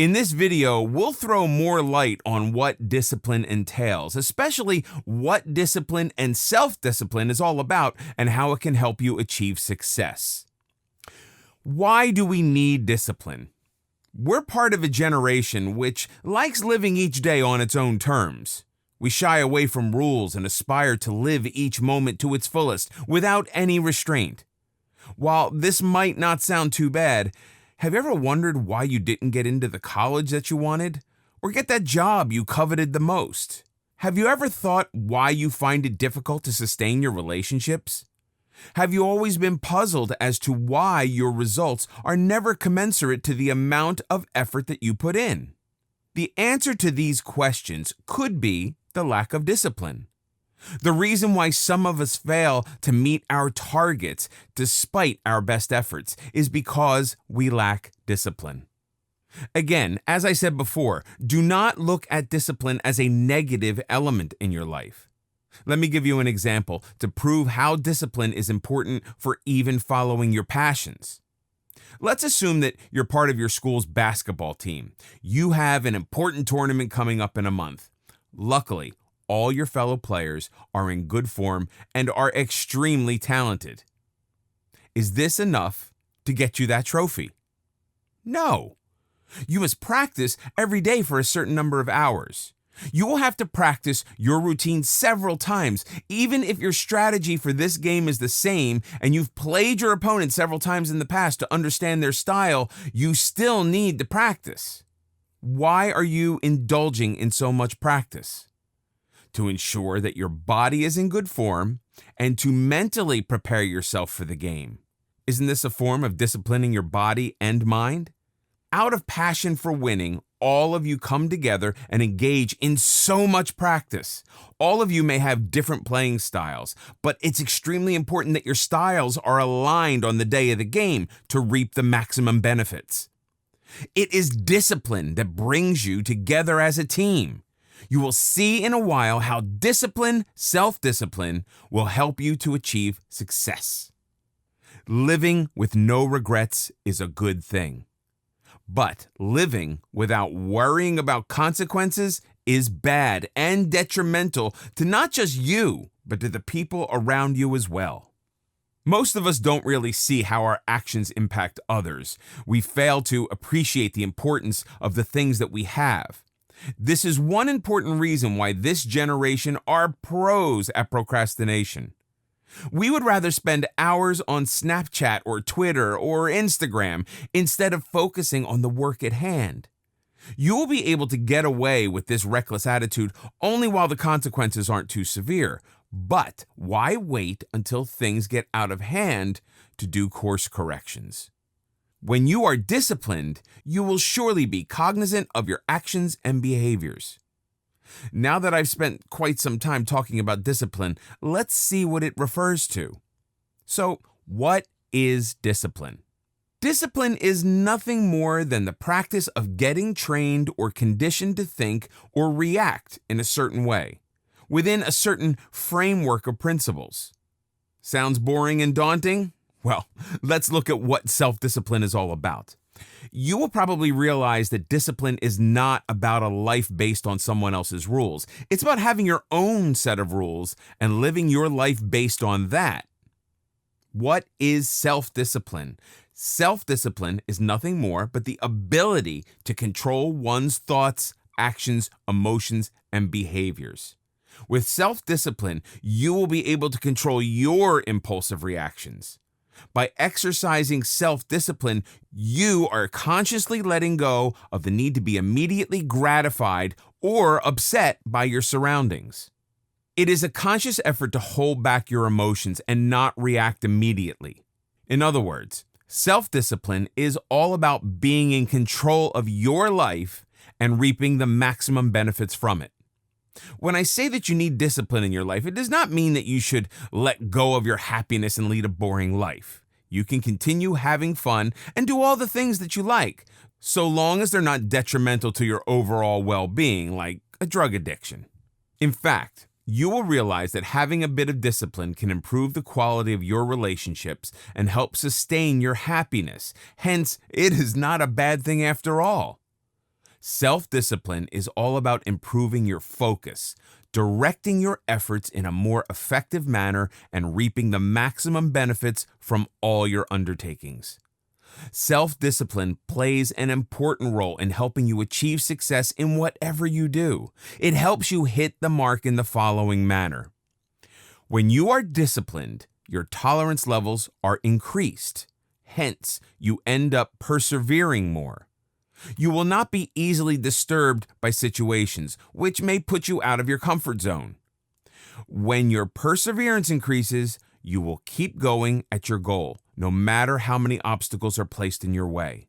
In this video, we'll throw more light on what discipline entails, especially what discipline and self-discipline is all about and how it can help you achieve success. Why do we need discipline? We're part of a generation which likes living each day on its own terms. We shy away from rules and aspire to live each moment to its fullest without any restraint. While this might not sound too bad, have you ever wondered why you didn't get into the college that you wanted? Or get that job you coveted the most? Have you ever thought why you find it difficult to sustain your relationships? Have you always been puzzled as to why your results are never commensurate to the amount of effort that you put in? The answer to these questions could be the lack of discipline. The reason why some of us fail to meet our targets despite our best efforts is because we lack discipline. Again, as I said before, do not look at discipline as a negative element in your life. Let me give you an example to prove how discipline is important for even following your passions. Let's assume that you're part of your school's basketball team. You have an important tournament coming up in a month. Luckily, all your fellow players are in good form and are extremely talented. Is this enough to get you that trophy? No. You must practice every day for a certain number of hours. You will have to practice your routine several times, even if your strategy for this game is the same and you've played your opponent several times in the past to understand their style, you still need to practice. Why are you indulging in so much practice? To ensure that your body is in good form and to mentally prepare yourself for the game. Isn't this a form of disciplining your body and mind? Out of passion for winning, all of you come together and engage in so much practice. All of you may have different playing styles, but it's extremely important that your styles are aligned on the day of the game to reap the maximum benefits. It is discipline that brings you together as a team. You will see in a while how discipline, self-discipline, will help you to achieve success. Living with no regrets is a good thing. But living without worrying about consequences is bad and detrimental to not just you, but to the people around you as well. Most of us don't really see how our actions impact others. We fail to appreciate the importance of the things that we have. This is one important reason why this generation are pros at procrastination. We would rather spend hours on Snapchat or Twitter or Instagram instead of focusing on the work at hand. You will be able to get away with this reckless attitude only while the consequences aren't too severe. But why wait until things get out of hand to do course corrections? When you are disciplined, you will surely be cognizant of your actions and behaviors. Now that I've spent quite some time talking about discipline, let's see what it refers to. So, what is discipline? Discipline is nothing more than the practice of getting trained or conditioned to think or react in a certain way, within a certain framework of principles. Sounds boring and daunting? Well, let's look at what self-discipline is all about. You will probably realize that discipline is not about a life based on someone else's rules. It's about having your own set of rules and living your life based on that. What is self-discipline? Self-discipline is nothing more but the ability to control one's thoughts, actions, emotions, and behaviors. With self-discipline, you will be able to control your impulsive reactions. By exercising self-discipline, you are consciously letting go of the need to be immediately gratified or upset by your surroundings. It is a conscious effort to hold back your emotions and not react immediately. In other words, self-discipline is all about being in control of your life and reaping the maximum benefits from it. When I say that you need discipline in your life, it does not mean that you should let go of your happiness and lead a boring life. You can continue having fun and do all the things that you like, so long as they're not detrimental to your overall well-being, like a drug addiction. In fact, you will realize that having a bit of discipline can improve the quality of your relationships and help sustain your happiness. Hence, it is not a bad thing after all. Self-discipline is all about improving your focus, directing your efforts in a more effective manner, and reaping the maximum benefits from all your undertakings. Self-discipline plays an important role in helping you achieve success in whatever you do. It helps you hit the mark in the following manner. When you are disciplined, your tolerance levels are increased. Hence, you end up persevering more. You will not be easily disturbed by situations, which may put you out of your comfort zone. When your perseverance increases, you will keep going at your goal, no matter how many obstacles are placed in your way.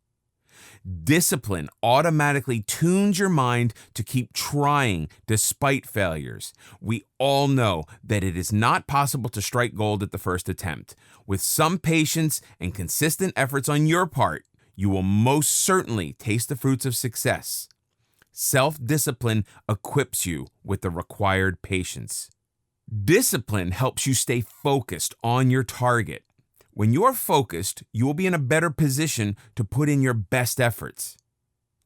Discipline automatically tunes your mind to keep trying despite failures. We all know that it is not possible to strike gold at the first attempt. With some patience and consistent efforts on your part, you will most certainly taste the fruits of success. Self-discipline equips you with the required patience. Discipline helps you stay focused on your target. When you're focused, you will be in a better position to put in your best efforts.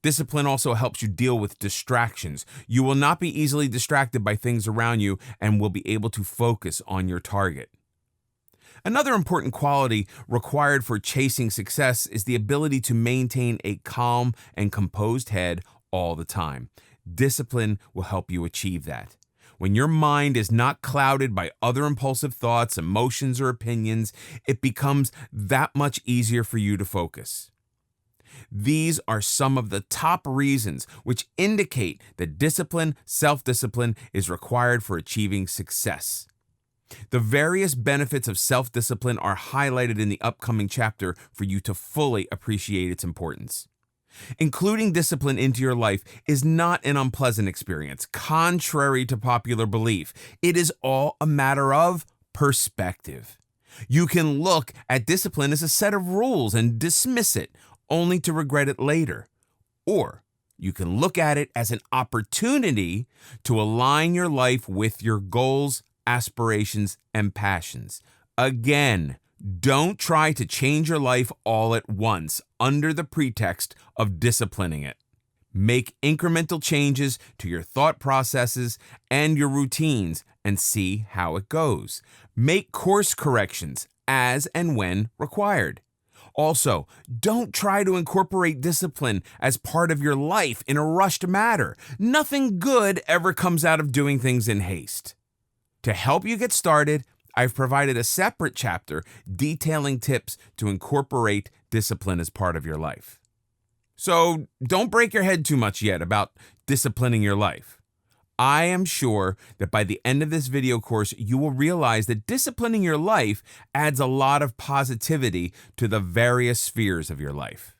Discipline also helps you deal with distractions. You will not be easily distracted by things around you and will be able to focus on your target. Another important quality required for chasing success is the ability to maintain a calm and composed head all the time. Discipline will help you achieve that. When your mind is not clouded by other impulsive thoughts, emotions, or opinions, it becomes that much easier for you to focus. These are some of the top reasons which indicate that discipline, self-discipline, is required for achieving success. The various benefits of self-discipline are highlighted in the upcoming chapter for you to fully appreciate its importance. Including discipline into your life is not an unpleasant experience, contrary to popular belief. It is all a matter of perspective. You can look at discipline as a set of rules and dismiss it, only to regret it later. Or you can look at it as an opportunity to align your life with your goals, aspirations, and passions. Again, don't try to change your life all at once under the pretext of disciplining it. Make incremental changes to your thought processes and your routines and see how it goes. Make course corrections as and when required. Also, don't try to incorporate discipline as part of your life in a rushed manner. Nothing good ever comes out of doing things in haste. To help you get started, I've provided a separate chapter detailing tips to incorporate discipline as part of your life. So don't break your head too much yet about disciplining your life. I am sure that by the end of this video course, you will realize that disciplining your life adds a lot of positivity to the various spheres of your life.